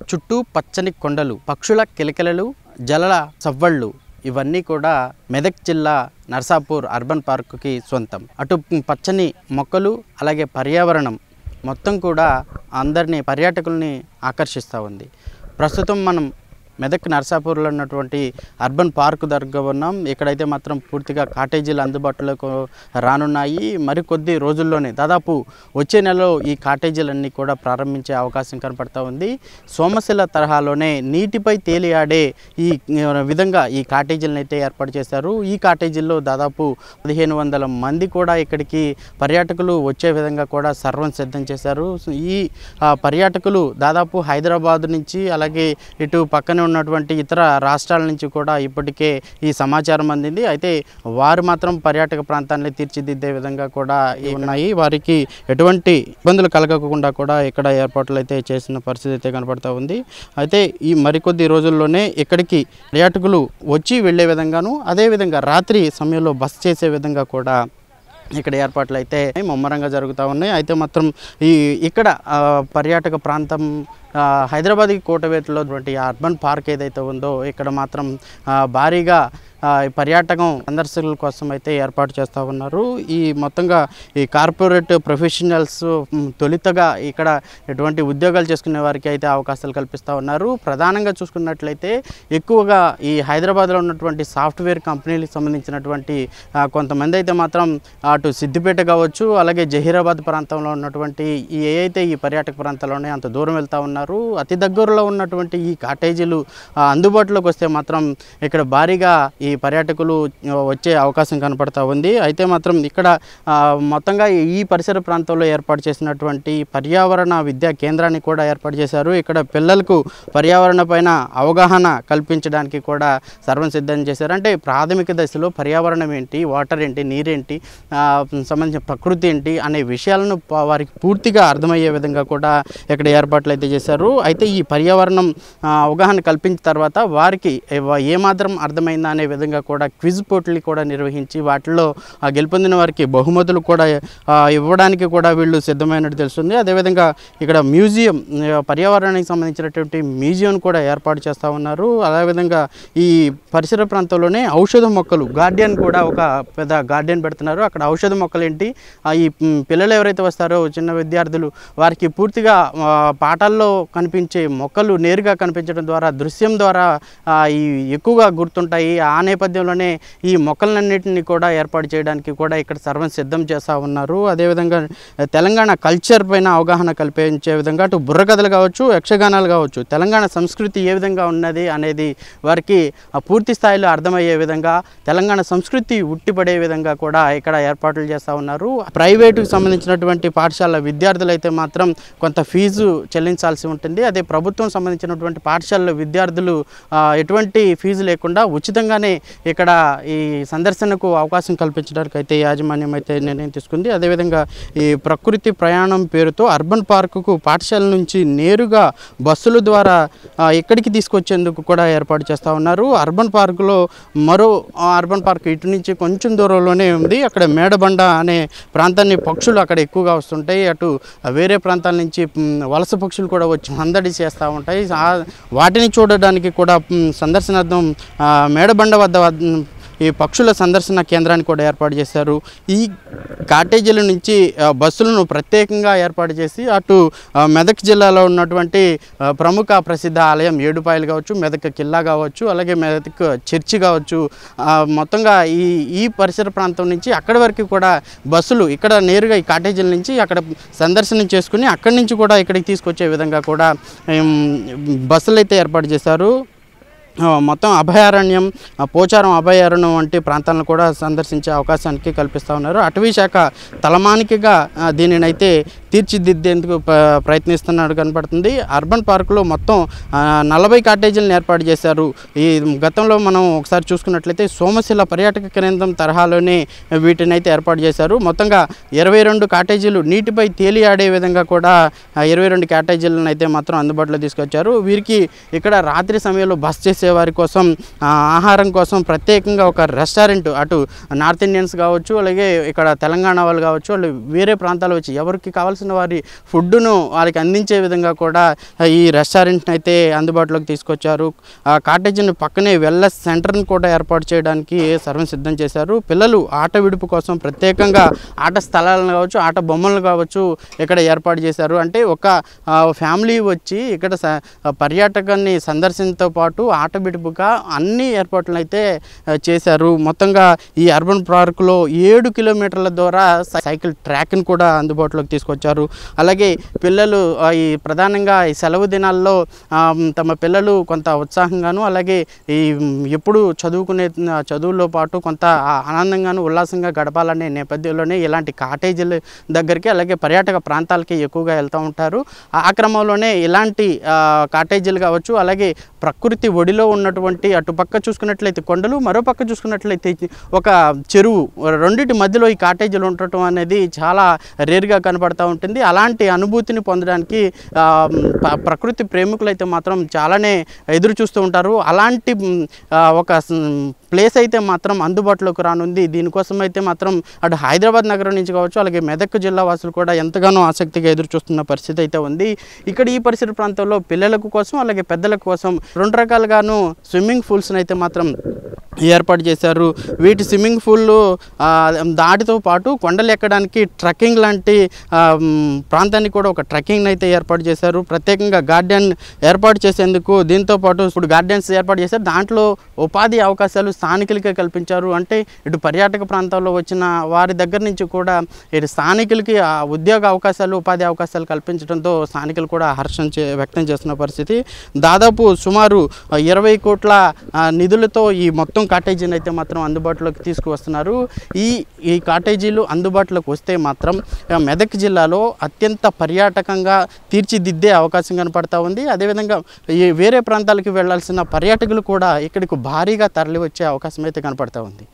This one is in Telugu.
చుట్టూ పచ్చని కొండలు, పక్షుల కిలకిలలు, జలల సవ్వళ్ళు ఇవన్నీ కూడా మెదక్ జిల్లా నర్సాపూర్ అర్బన్ పార్కుకి సొంతం. అటు పచ్చని మొక్కలు అలాగే పర్యావరణం మొత్తం కూడా అందరినీ పర్యాటకుల్ని ఆకర్షిస్తూ ఉంది. ప్రస్తుతం మనం మెదక్ నర్సాపూర్లో ఉన్నటువంటి అర్బన్ పార్క్ దగ్గర ఉన్నాం. ఇక్కడైతే మాత్రం పూర్తిగా కాటేజీలు అందుబాటులోకి రానున్నాయి. మరికొద్ది రోజుల్లోనే దాదాపు వచ్చే నెలలో ఈ కాటేజీలన్నీ కూడా ప్రారంభించే అవకాశం కనపడుతూ ఉంది. సోమశిల తరహాలోనే నీటిపై తేలియాడే ఈ విధంగా ఈ కాటేజీలను అయితే ఏర్పాటు చేశారు. ఈ కాటేజీల్లో దాదాపు 1500 మంది కూడా ఇక్కడికి పర్యాటకులు వచ్చే విధంగా కూడా సర్వం సిద్ధం చేశారు. ఈ పర్యాటకులు దాదాపు హైదరాబాద్ నుంచి అలాగే ఇటు పక్కనే ఉన్నటువంటి ఇతర రాష్ట్రాల నుంచి కూడా ఇప్పటికే ఈ సమాచారం అందింది. అయితే వారు మాత్రం పర్యాటక ప్రాంతాన్ని తీర్చిదిద్దే విధంగా కూడా ఉన్నాయి. వారికి ఎటువంటి ఇబ్బందులు కలగకుండా కూడా ఇక్కడ ఏర్పాట్లు అయితే చేసిన పరిస్థితి అయితే కనపడుతూ ఉంది. అయితే ఈ మరికొద్ది రోజుల్లోనే ఇక్కడికి పర్యాటకులు వచ్చి వెళ్ళే విధంగాను అదేవిధంగా రాత్రి సమయంలో బస చేసే విధంగా కూడా ఇక్కడ ఏర్పాట్లు అయితే ముమ్మరంగా జరుగుతూ ఉన్నాయి. అయితే మాత్రం ఇక్కడ పర్యాటక ప్రాంతం హైదరాబాద్కి కోటవేటలో అర్బన్ పార్క్ ఏదైతే ఉందో ఇక్కడ మాత్రం భారీగా పర్యాటకం సందర్శకుల కోసం అయితే ఏర్పాటు చేస్తూ ఉన్నారు. ఈ మొత్తంగా ఈ కార్పొరేట్ ప్రొఫెషనల్స్ తొలితగా ఇక్కడ ఎటువంటి ఉద్యోగాలు చేసుకునే వారికి అయితే అవకాశాలు కల్పిస్తూ ఉన్నారు. ప్రధానంగా చూసుకున్నట్లయితే ఎక్కువగా ఈ హైదరాబాద్లో ఉన్నటువంటి సాఫ్ట్వేర్ కంపెనీలకు సంబంధించినటువంటి కొంతమంది అయితే మాత్రం అటు సిద్దిపేట కావచ్చు అలాగే జహీరాబాద్ ప్రాంతంలో ఉన్నటువంటి ఈ పర్యాటక ప్రాంతాల్లోనే అంత దూరం వెళ్తూ ఉన్నారు. అతి దగ్గరలో ఉన్నటువంటి ఈ కాటేజీలు అందుబాటులోకి వస్తే మాత్రం ఇక్కడ భారీగా ఈ పర్యాటకులు వచ్చే అవకాశం కనపడతా ఉంది. అయితే మాత్రం ఇక్కడ మొత్తంగా ఈ పరిసర ప్రాంతంలో ఏర్పాటు చేసినటువంటి పర్యావరణ విద్యా కేంద్రాన్ని కూడా ఏర్పాటు చేశారు. ఇక్కడ పిల్లలకు పర్యావరణ పైన అవగాహన కల్పించడానికి కూడా సర్వం సిద్ధం చేశారు. అంటే ప్రాథమిక దశలో పర్యావరణం ఏంటి, వాటర్ ఏంటి, నీరేంటి, సంబంధించిన ప్రకృతి ఏంటి అనే విషయాలను వారికి పూర్తిగా అర్థమయ్యే విధంగా కూడా ఇక్కడ ఏర్పాట్లు అయితే చేశారు. అయితే ఈ పర్యావరణం అవగాహన కల్పించిన తర్వాత వారికి ఏమాత్రం అర్థమైందా అనే విధంగా కూడా క్విజ్ పోటీలు కూడా నిర్వహించి వాటిలో గెలుపొందిన వారికి బహుమతులు కూడా ఇవ్వడానికి కూడా వీళ్ళు సిద్ధమైనట్టు తెలుస్తుంది. అదేవిధంగా ఇక్కడ మ్యూజియం, పర్యావరణానికి సంబంధించినటువంటి మ్యూజియం కూడా ఏర్పాటు చేస్తూ ఉన్నారు. అదేవిధంగా ఈ పరిసర ప్రాంతంలోనే ఔషధ మొక్కలు గార్డెన్ కూడా ఒక పెద్ద గార్డెన్ పెడుతున్నారు. అక్కడ ఔషధ మొక్కలు ఏంటి, ఈ పిల్లలు ఎవరైతే వస్తారో చిన్న విద్యార్థులు వారికి పూర్తిగా పాఠాల్లో కనిపించే మొక్కలు నేరుగా కనిపించడం ద్వారా దృశ్యం ద్వారా ఈ ఎక్కువగా గుర్తుంటాయి. ఆ నేపథ్యంలోనే ఈ మొక్కలన్నింటినీ కూడా ఏర్పాటు చేయడానికి కూడా ఇక్కడ సర్వం సిద్ధం చేస్తూ ఉన్నారు. అదేవిధంగా తెలంగాణ కల్చర్ పైన అవగాహన కల్పించే విధంగా అటు బుర్రకథలు కావచ్చు, యక్షగానాలు కావచ్చు, తెలంగాణ సంస్కృతి ఏ విధంగా ఉన్నది అనేది వారికి పూర్తి స్థాయిలో అర్థమయ్యే విధంగా తెలంగాణ సంస్కృతి ఉట్టిపడే విధంగా కూడా ఇక్కడ ఏర్పాట్లు చేస్తూ ఉన్నారు. ప్రైవేటుకు సంబంధించినటువంటి పాఠశాల విద్యార్థులు అయితే మాత్రం కొంత ఫీజు చెల్లించాల్సి ఉంటుంది. అదే ప్రభుత్వం సంబంధించినటువంటి పాఠశాలలో విద్యార్థులు ఎటువంటి ఫీజు లేకుండా ఉచితంగానే ఇక్కడ ఈ సందర్శనకు అవకాశం కల్పించడానికి అయితే యాజమాన్యం అయితే నిర్ణయం తీసుకుంది. అదేవిధంగా ఈ ప్రకృతి ప్రయాణం పేరుతో అర్బన్ పార్కుకు పాఠశాల నుంచి నేరుగా బస్సుల ద్వారా ఇక్కడికి తీసుకొచ్చేందుకు కూడా ఏర్పాటు చేస్తూ ఉన్నారు. అర్బన్ పార్కులో మరో అర్బన్ పార్క్ ఇటు నుంచి కొంచెం దూరంలోనే ఉంది. అక్కడ మేడబండ అనే ప్రాంతాన్ని పక్షులు అక్కడ ఎక్కువగా వస్తుంటాయి. అటు వేరే ప్రాంతాల నుంచి వలస పక్షులు కూడా వచ్చి అందడి చేస్తూ ఉంటాయి. వాటిని చూడడానికి కూడా సందర్శనార్థం మేడబండ వద్ద ఈ పక్షుల సందర్శన కేంద్రాన్ని కూడా ఏర్పాటు చేశారు. ఈ కాటేజీల నుంచి బస్సులను ప్రత్యేకంగా ఏర్పాటు చేసి అటు మెదక్ జిల్లాలో ఉన్నటువంటి ప్రముఖ ప్రసిద్ధ ఆలయం ఏడుపాయలు కావచ్చు, మెదక్ కిల్లా కావచ్చు, అలాగే మెదక్ చర్చి కావచ్చు, మొత్తంగా ఈ పరిసర ప్రాంతం నుంచి అక్కడి వరకు కూడా బస్సులు ఇక్కడ నేరుగా ఈ కాటేజీల నుంచి అక్కడ సందర్శనం చేసుకుని అక్కడి నుంచి కూడా ఇక్కడికి తీసుకొచ్చే విధంగా కూడా బస్సులు అయితే ఏర్పాటు చేశారు. మొత్తం అభయారణ్యం, పోచారం అభయారణ్యం వంటి ప్రాంతాలను కూడా సందర్శించే అవకాశానికి కల్పిస్తూ ఉన్నారు. అటవీ శాఖ తలమానికగా దీనినైతే తీర్చిదిద్దేందుకు ప్రయత్నిస్తున్నట్టు కనపడుతుంది. అర్బన్ పార్కులో మొత్తం 40 కాటేజీలను ఏర్పాటు చేశారు. ఈ గతంలో మనం ఒకసారి చూసుకున్నట్లయితే సోమశిల పర్యాటక కేంద్రం తరహాలోనే వీటిని అయితే ఏర్పాటు చేశారు. మొత్తంగా 22 కాటేజీలు నీటిపై తేలియాడే విధంగా కూడా 22 కాటేజీలను అయితే మాత్రం అందుబాటులో తీసుకొచ్చారు. వీరికి ఇక్కడ రాత్రి సమయంలో బస చేసే వారి కోసం ఆహారం కోసం ప్రత్యేకంగా ఒక రెస్టారెంట్, అటు నార్త్ ఇండియన్స్ కావచ్చు, అలాగే ఇక్కడ తెలంగాణ వాళ్ళు కావచ్చు, వాళ్ళు వేరే ప్రాంతాలు వచ్చి ఎవరికి కావాల్సిన వారి ఫుడ్డును వాళ్ళకి అందించే విధంగా కూడా ఈ రెస్టారెంట్ని అయితే అందుబాటులోకి తీసుకొచ్చారు. కాటేజీని పక్కనే వెల్నెస్ సెంటర్ని కూడా ఏర్పాటు చేయడానికి సర్వం సిద్ధం చేశారు. పిల్లలు ఆట విడుపు కోసం ప్రత్యేకంగా ఆట స్థలాలను కావచ్చు, ఆట బొమ్మలు కావచ్చు ఇక్కడ ఏర్పాటు చేశారు. అంటే ఒక ఫ్యామిలీ వచ్చి ఇక్కడ పర్యాటకాన్ని సందర్శనతో పాటు ఆట విడుపుగా అన్ని ఏర్పాట్లు అయితే చేశారు. మొత్తంగా ఈ అర్బన్ పార్కులో 7 కిలోమీటర్ల ద్వారా సైకిల్ ట్రాక్ని కూడా అందుబాటులోకి తీసుకొచ్చారు. అలాగే పిల్లలు ఈ ప్రధానంగా ఈ సెలవు దినాల్లో తమ పిల్లలు కొంత ఉత్సాహంగాను, అలాగే ఈ ఎప్పుడు చదువుకునే చదువుల్లో పాటు కొంత ఆనందంగాను ఉల్లాసంగా గడపాలనే నేపథ్యంలోనే ఇలాంటి కాటేజీల దగ్గరికి, అలాగే పర్యాటక ప్రాంతాలకి ఎక్కువగా వెళ్తూ ఉంటారు. ఆ క్రమంలోనే ఇలాంటి కాటేజీలు కావచ్చు, అలాగే ప్రకృతి ఒడిలో ఉన్నటువంటి అటుపక్క చూసుకున్నట్లయితే కొండలు, మరోపక్క చూసుకున్నట్లయితే ఒక చెరువు, రెండింటి మధ్యలో ఈ కాటేజీలు ఉండటం అనేది చాలా రేర్గా కనపడుతూ ఉంటుంది. అలాంటి అనుభూతిని పొందడానికి ప్రకృతి ప్రేమికులైతే మాత్రం చాలానే ఎదురు చూస్తూ ఉంటారు. అలాంటి ఒక ప్లేస్ అయితే మాత్రం అందుబాటులోకి రానుంది. దీనికోసం అయితే మాత్రం అటు హైదరాబాద్ నగరం నుంచి కావచ్చు, అలాగే మెదక్ జిల్లా వాసులు కూడా ఎంతగానో ఆసక్తిగా ఎదురు చూస్తున్న పరిస్థితి అయితే ఉంది. ఇక్కడ ఈ పరిసర ప్రాంతంలో పిల్లలకు కోసం, అలాగే పెద్దల కోసం 2 రకాలుగాను స్విమ్మింగ్ పూల్స్ని అయితే మాత్రం ఏర్పాటు చేశారు. వీటి స్విమ్మింగ్ పూల్ దాటితో పాటు కొండలు ఎక్కడానికి ట్రెక్కింగ్ లాంటి ప్రాంతాన్ని కూడా ఒక ట్రెక్కింగ్ అయితే ఏర్పాటు చేశారు. ప్రత్యేకంగా గార్డెన్ ఏర్పాటు చేసేందుకు దీంతోపాటు ఇప్పుడు గార్డెన్స్ ఏర్పాటు చేశారు. దాంట్లో ఉపాధి అవకాశాలు స్థానికులకే కల్పించారు. అంటే ఇటు పర్యాటక ప్రాంతాల్లో వచ్చిన వారి దగ్గర నుంచి కూడా ఇటు స్థానికులకి ఉద్యోగ అవకాశాలు, ఉపాధి అవకాశాలు కల్పించడంతో స్థానికులు కూడా హర్షం వ్యక్తం చేస్తున్న పరిస్థితి. దాదాపు సుమారు 20 కోట్ల నిధులతో ఈ మొత్తం కాటేజీని అయితే మాత్రం అందుబాటులోకి తీసుకువస్తున్నారు. ఈ కాటేజీలు అందుబాటులోకి వస్తే మాత్రం మెదక్ జిల్లాలో అత్యంత పర్యాటకంగా తీర్చిదిద్దే అవకాశం కనపడతా ఉంది. అదేవిధంగా ఈ వేరే ప్రాంతాలకు వెళ్లాల్సిన పర్యాటకులు కూడా ఇక్కడికి భారీగా తరలి వచ్చే అవకాశం అయితే కనపడతా ఉంది.